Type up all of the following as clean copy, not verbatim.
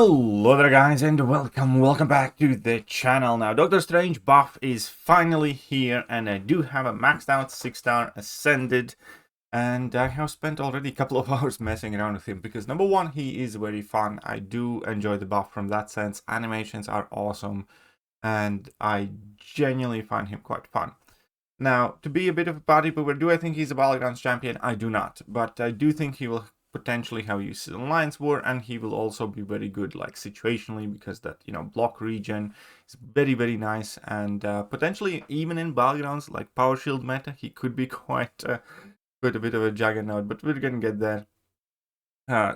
Hello there guys and welcome back to the channel. Now Doctor Strange buff is finally here and I do have a maxed out 6-star ascended, and I have spent already a couple of hours messing around with him because number one, he is very fun. I do enjoy the buff from that sense. Animations are awesome and I genuinely find him quite fun. Now, to be a bit of a party pooper, do I think he's a Battlegrounds champion? I do not, but I do think he will potentially have uses in Alliance War, and he will also be very good like situationally because that, block regen is very nice, and potentially even in Battlegrounds like Power Shield meta, he could be quite a bit of a juggernaut, but we're gonna get there.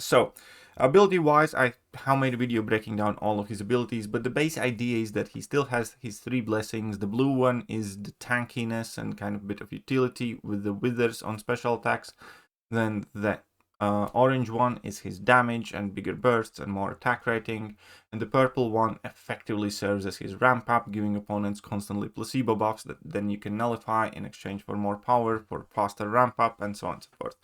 So ability wise, I have made a video breaking down all of his abilities, but the base idea is that he still has his 3 blessings. The blue one is the tankiness and kind of bit of utility with the withers on special attacks. Then the orange one is his damage and bigger bursts and more attack rating, and the purple one effectively serves as his ramp up, giving opponents constantly placebo buffs that then you can nullify in exchange for more power, for faster ramp up, and so on and so forth.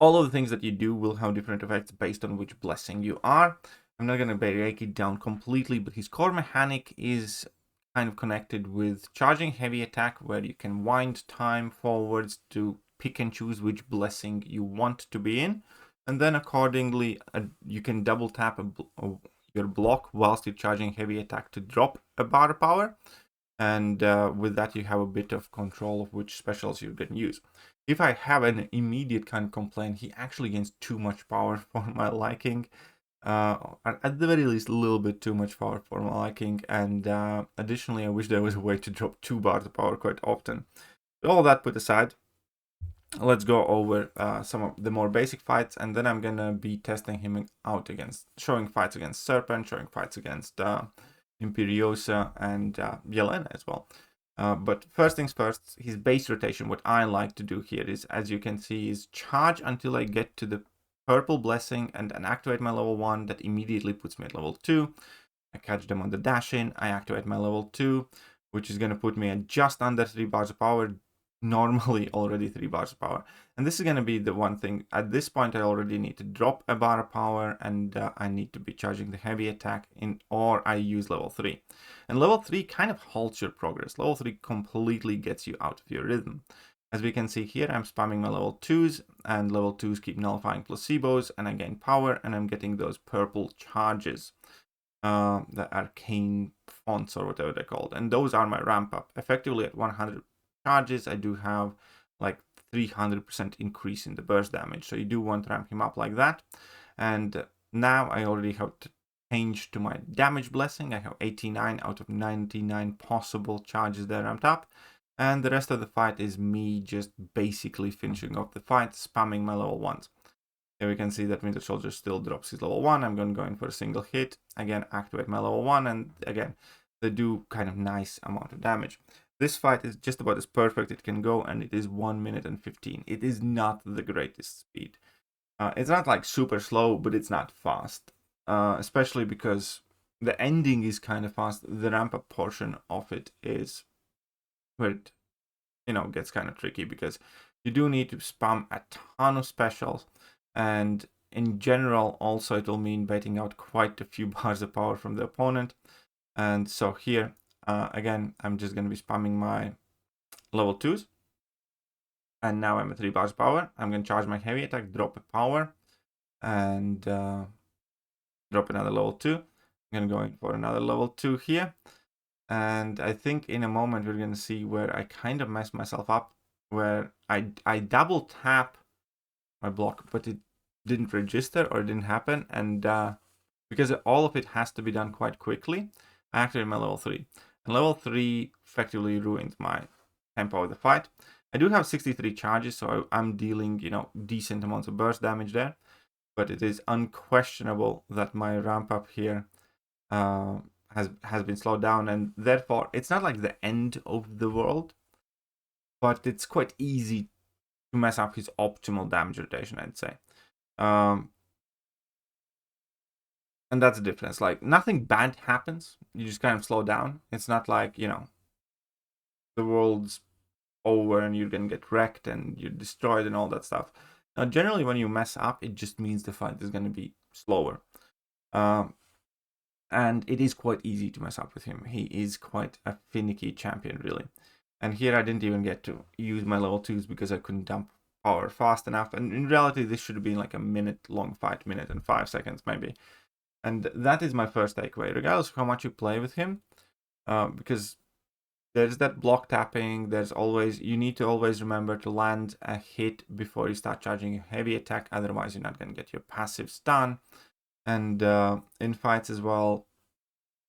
All of the things that you do will have different effects based on which blessing you are. I'm not going to break it down completely, but his core mechanic is kind of connected with charging heavy attack, where you can wind time forwards to pick and choose which blessing you want to be in, and then accordingly you can double tap your block whilst you're charging heavy attack to drop a bar of power, and with that you have a bit of control of which specials you can use. If I have an immediate kind of complaint, he actually gains too much power for my liking. At the very least, a little bit too much power for my liking, and additionally I wish there was a way to drop 2 bars of power quite often. But all that put aside, let's go over some of the more basic fights, and then I'm gonna be testing him out against, showing fights against Serpent, showing fights against Imperiosa and Yelena as well. But first things first, his base rotation, what I like to do here is, as you can see, is charge until I get to the purple blessing and then activate my level 1. That immediately puts me at level 2. I catch them on the dash in, I activate my level 2, which is gonna put me at just under 3 bars of power, normally already 3 bars of power. And this is going to be the one thing. At this point I already need to drop a bar of power, and I need to be charging the heavy attack in, or I use level 3. And level 3 kind of halts your progress. Level 3 completely gets you out of your rhythm. As we can see here, I'm spamming my level 2s, and level 2s keep nullifying placebos, and I gain power, and I'm getting those purple charges, the arcane fonts or whatever they're called, and those are my ramp up. Effectively at 100 charges I do have like 300% increase in the burst damage, so you do want to ramp him up like that. And now I already have changed to my damage blessing. I have 89 out of 99 possible charges there ramped up, and the rest of the fight is me just basically finishing off the fight, spamming my level 1s. Here we can see that Winter Soldier still drops his level 1. I'm going to go in for a single hit, again activate my level 1, and again they do kind of nice amount of damage. This fight is just about as perfect it can go, and it is 1 minute and 15. It is not the greatest speed. It's not like super slow, but it's not fast. Especially because the ending is kind of fast. The ramp up portion of it is where it, gets kind of tricky, because you do need to spam a ton of specials, and in general also it will mean baiting out quite a few bars of power from the opponent. And so here, again, I'm just going to be spamming my level 2s. And now I'm at 3 bars power. I'm going to charge my heavy attack, drop a power, and drop another level 2. I'm going to go in for another level 2 here. And I think in a moment we're going to see where I kind of messed myself up, where I double tap my block, but it didn't register, or it didn't happen. And because all of it has to be done quite quickly, I activated my level 3. And level 3 effectively ruined my tempo of the fight. I do have 63 charges, so I'm dealing, decent amounts of burst damage there. But it is unquestionable that my ramp up here has been slowed down, and therefore it's not like the end of the world, but it's quite easy to mess up his optimal damage rotation, I'd say. And that's the difference. Like, nothing bad happens. You just kind of slow down. It's not like, the world's over and you're gonna get wrecked and you're destroyed and all that stuff. Now, generally, when you mess up, it just means the fight is gonna be slower. And it is quite easy to mess up with him. He is quite a finicky champion, really. And here I didn't even get to use my level 2s because I couldn't dump power fast enough. And in reality, this should have been like a minute-long fight, minute and 5 seconds maybe. And that is my first takeaway, regardless of how much you play with him. Because there's that block tapping, there's always, you need to always remember to land a hit before you start charging a heavy attack, otherwise you're not going to get your passive stun. And in fights as well,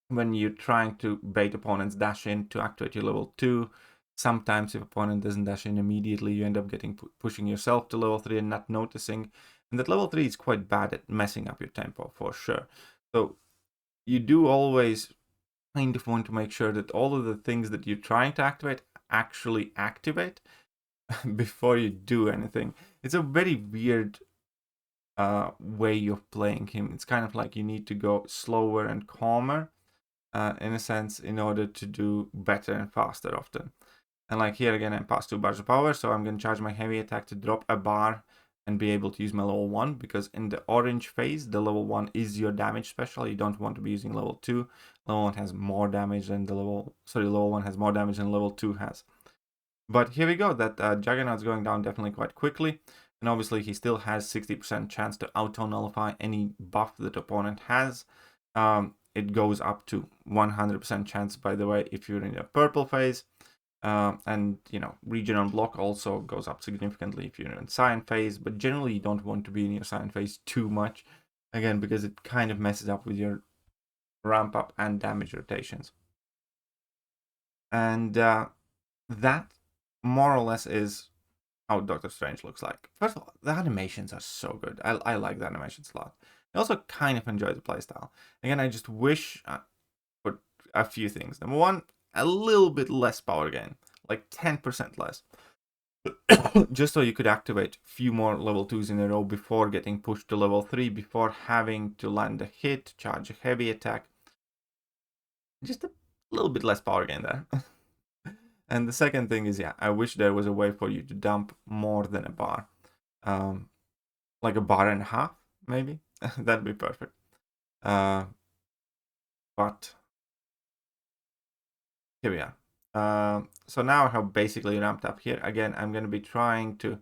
when you're trying to bait opponents dash in to activate your level 2, sometimes if opponent doesn't dash in immediately, you end up getting pushing yourself to level 3 and not noticing. And that level 3 is quite bad at messing up your tempo for sure. So you do always kind of want to make sure that all of the things that you're trying to activate actually activate before you do anything. It's a very weird way of playing him. It's kind of like you need to go slower and calmer in a sense in order to do better and faster often. And like here again, I'm past 2 bars of power, so I'm going to charge my heavy attack to drop a bar and be able to use my level 1, because in the orange phase, the level 1 is your damage special. You don't want to be using level 2. Level 1 has more damage than level 1 has more damage than level 2 has. But here we go, that Juggernaut's going down definitely quite quickly. And obviously he still has 60% chance to auto-nullify any buff that opponent has. It goes up to 100% chance, by the way, if you're in a purple phase. And, you know, region on block also goes up significantly if you're in cyan phase. But generally, you don't want to be in your cyan phase too much. Again, because it kind of messes up with your ramp up and damage rotations. And that more or less is how Doctor Strange looks like. First of all, the animations are so good. I like the animations a lot. I also kind of enjoy the playstyle. Again, I just wish for a few things. Number one, a little bit less power gain, like 10% less. Just so you could activate a few more level 2s in a row before getting pushed to level 3, before having to land a hit, charge a heavy attack. Just a little bit less power gain there. And the second thing is, yeah, I wish there was a way for you to dump more than a bar. Like a bar and a half, maybe. That'd be perfect. But here we are. So now I have basically ramped up here. Again, I'm going to be trying to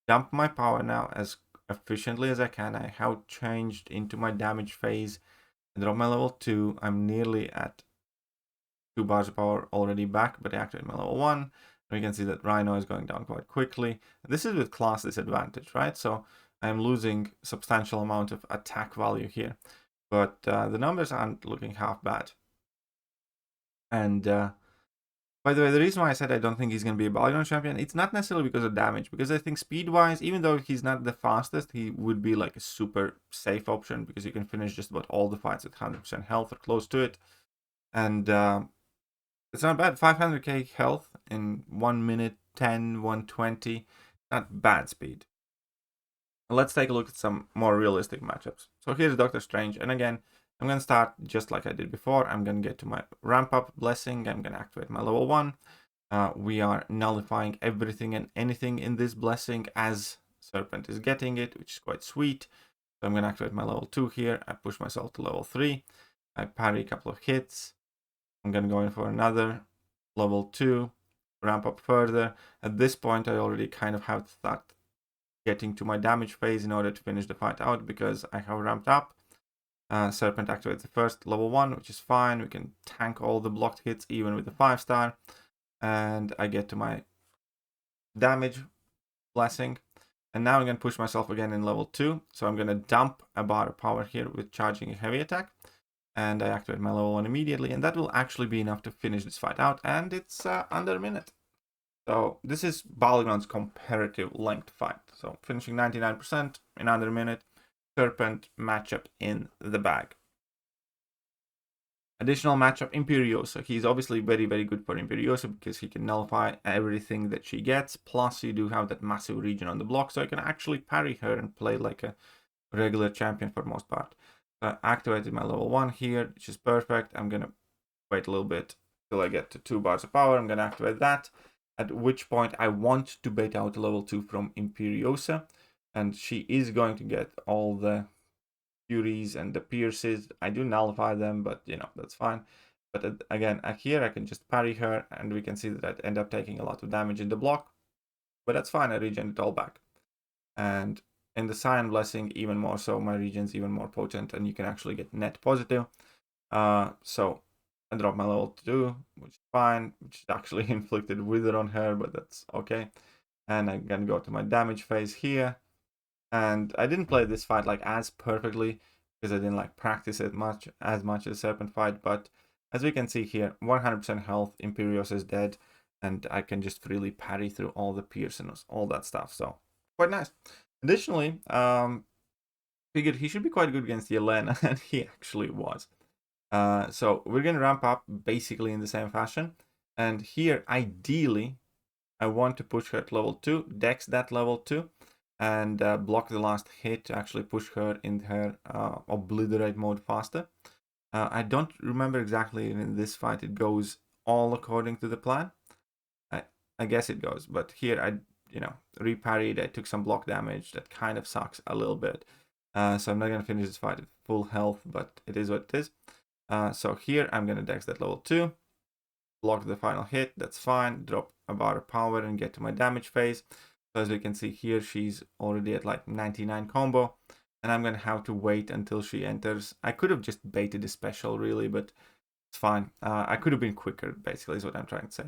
dump my power now as efficiently as I can. I have changed into my damage phase and drop my level 2. I'm nearly at 2 bars of power already back, but I activate my level 1. We can see that Rhino is going down quite quickly. This is with class disadvantage, right? So I'm losing substantial amount of attack value here. But the numbers aren't looking half bad. And by the way, the reason why I said I don't think he's going to be a Battlegrounds champion, it's not necessarily because of damage, because I think speed-wise, even though he's not the fastest, he would be like a super safe option, because you can finish just about all the fights with 100% health or close to it. And it's not bad. 500k health in 1 minute 10, 120. Not bad speed. Let's take a look at some more realistic matchups. So here's Doctor Strange, and again, I'm going to start just like I did before. I'm going to get to my ramp up blessing. I'm going to activate my level 1. We are nullifying everything and anything in this blessing as Serpent is getting it, which is quite sweet. So I'm going to activate my level 2 here. I push myself to level 3. I parry a couple of hits. I'm going to go in for another level 2, ramp up further. At this point, I already kind of have to start getting to my damage phase in order to finish the fight out, because I have ramped up. Serpent activates the first level 1, which is fine. We can tank all the blocked hits even with the 5-star. And I get to my damage blessing. And now I'm going to push myself again in level 2. So I'm going to dump a bar of power here with charging a heavy attack. And I activate my level 1 immediately. And that will actually be enough to finish this fight out. And it's under a minute. So this is Battlegrounds comparative length fight. So finishing 99% in under a minute. Serpent matchup in the bag. Additional matchup, Imperiosa. He's obviously very, very good for Imperiosa because he can nullify everything that she gets. Plus, you do have that massive region on the block, so I can actually parry her and play like a regular champion for the most part. So I activated my level 1 here, which is perfect. I'm going to wait a little bit till I get to 2 bars of power. I'm going to activate that, at which point I want to bait out level 2 from Imperiosa. And she is going to get all the Furies and the Pierces. I do nullify them, but you know, that's fine. But again, here I can just parry her, and we can see that I end up taking a lot of damage in the block. But that's fine, I regen it all back. And in the Cyan Blessing, even more so, my regen's even more potent, and you can actually get net positive. So I drop my level 2, which is fine, which is actually inflicted wither on her, but that's okay. And I'm gonna go to my damage phase here. And I didn't play this fight like as perfectly because I didn't like practice it as much as Serpent fight, but as we can see here, 100% health, Imperiosa is dead, and I can just freely parry through all the Pearsons, all that stuff, so quite nice. Additionally, figured he should be quite good against Yelena, and he actually was. So we're gonna ramp up basically in the same fashion, and here, ideally, I want to push her at level 2, dex that level 2, and block the last hit to actually push her in her obliterate mode faster. I don't remember exactly in this fight it goes all according to the plan. I guess it goes, but here I reparried, I took some block damage, that kind of sucks a little bit. So I'm not going to finish this fight at full health, but it is what it is. So here I'm going to dex that level 2, block the final hit, that's fine, drop a bar of power and get to my damage phase. So as we can see here, she's already at like 99 combo, and I'm gonna have to wait until she enters. I could have just baited the special really, but it's fine. I could have been quicker, basically, is what I'm trying to say.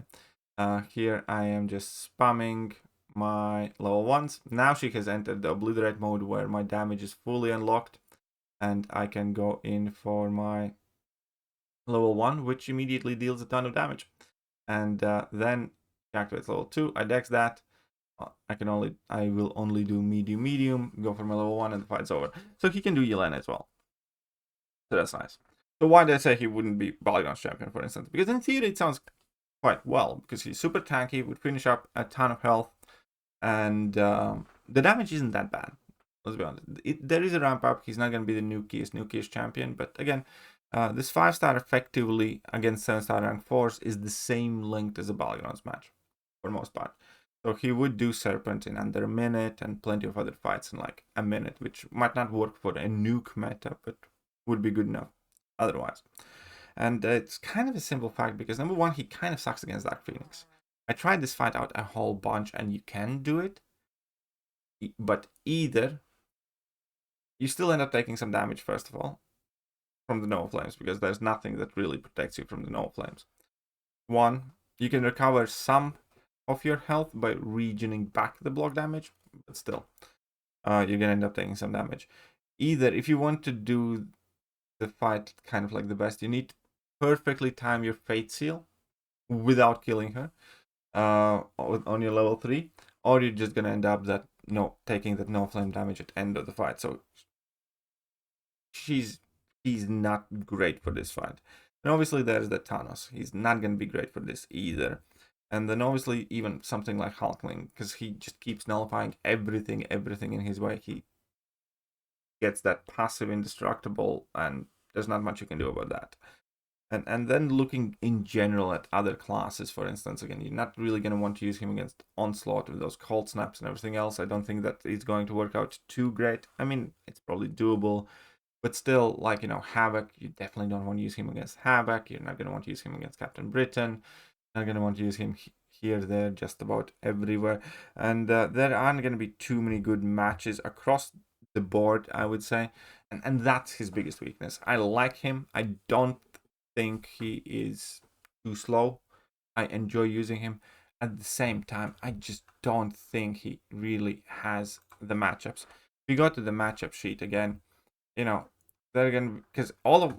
Here I am just spamming my level 1s. Now she has entered the obliterate mode where my damage is fully unlocked, and I can go in for my level 1, which immediately deals a ton of damage. And then activate level 2, I dex that. I will only do medium, go for my level 1, and the fight's over. So he can do Yelena as well. So that's nice. So why did I say he wouldn't be Battlegrounds champion, for instance? Because in theory it sounds quite well, because he's super tanky, would finish up a ton of health, and the damage isn't that bad. Let's be honest. There is a ramp up. He's not going to be the nukiest champion, but again, this 5-star effectively against 7-star rank 4s is the same length as a Battlegrounds match, for the most part. So he would do Serpent in under a minute and plenty of other fights in like a minute, which might not work for a nuke meta, but would be good enough otherwise. And it's kind of a simple fact because number one, he kind of sucks against Dark Phoenix. I tried this fight out a whole bunch and you can do it, but either you still end up taking some damage first of all from the Nova Flames because there's nothing that really protects you from the Nova Flames. One, you can recover some of your health by regening back the block damage, but still, you're gonna end up taking some damage. Either if you want to do the fight kind of like the best, you need to perfectly time your Fate Seal without killing her on your level 3, or you're just gonna end up taking that no flame damage at the end of the fight. So he's not great for this fight. And obviously there's the Thanos. He's not gonna be great for this either. And then obviously even something like Hulkling, because he just keeps nullifying everything in his way. He gets that passive indestructible, and there's not much you can do about that. And then looking in general at other classes, for instance, again, you're not really going to want to use him against Onslaught with those cold snaps and everything else. I don't think that it's going to work out too great. I mean, it's probably doable, but still, like, Havoc, you definitely don't want to use him against Havoc. You're not going to want to use him against Captain Britain. Not going to want to use him here, there, just about everywhere. And there aren't going to be too many good matches across the board, I would say. And that's his biggest weakness. I like him. I don't think he is too slow. I enjoy using him. At the same time, I just don't think he really has the matchups. If we go to the matchup sheet again, they're gonna, because all of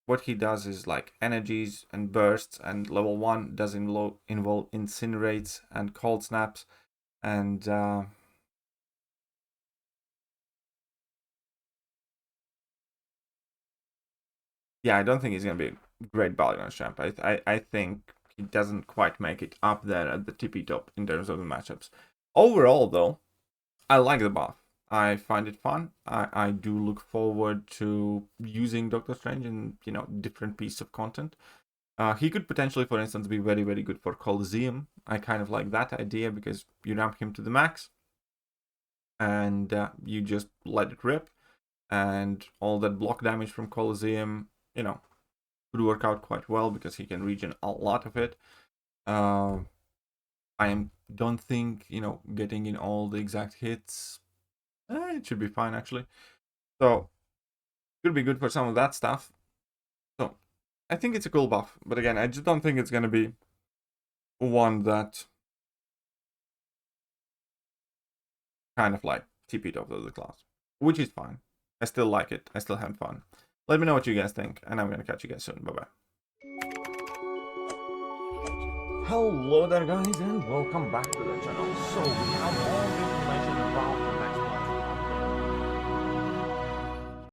what he does is like energies and bursts, and level 1 does involve incinerates and cold snaps, and yeah, I don't think he's gonna be a great Battlegrounds champ. I think he doesn't quite make it up there at the tippy top in terms of the matchups. Overall, though, I like the buff. I find it fun. I do look forward to using Doctor Strange in different pieces of content. He could potentially, for instance, be very, very good for Coliseum. I kind of like that idea because you ramp him to the max and you just let it rip. and all that block damage from Colosseum, you know, could work out quite well because he can regen a lot of it. Don't think, you know, getting in all the exact hits, it should be fine actually. So could be good for some of that stuff. So I think it's a cool buff, but again, I just don't think it's gonna be one that kind of like TP'd off the class, which is fine. I still like it. I still have fun. Let me know what you guys think, and I'm gonna catch you guys soon. Bye bye. Hello there guys, and welcome back to the channel. So we have all the information about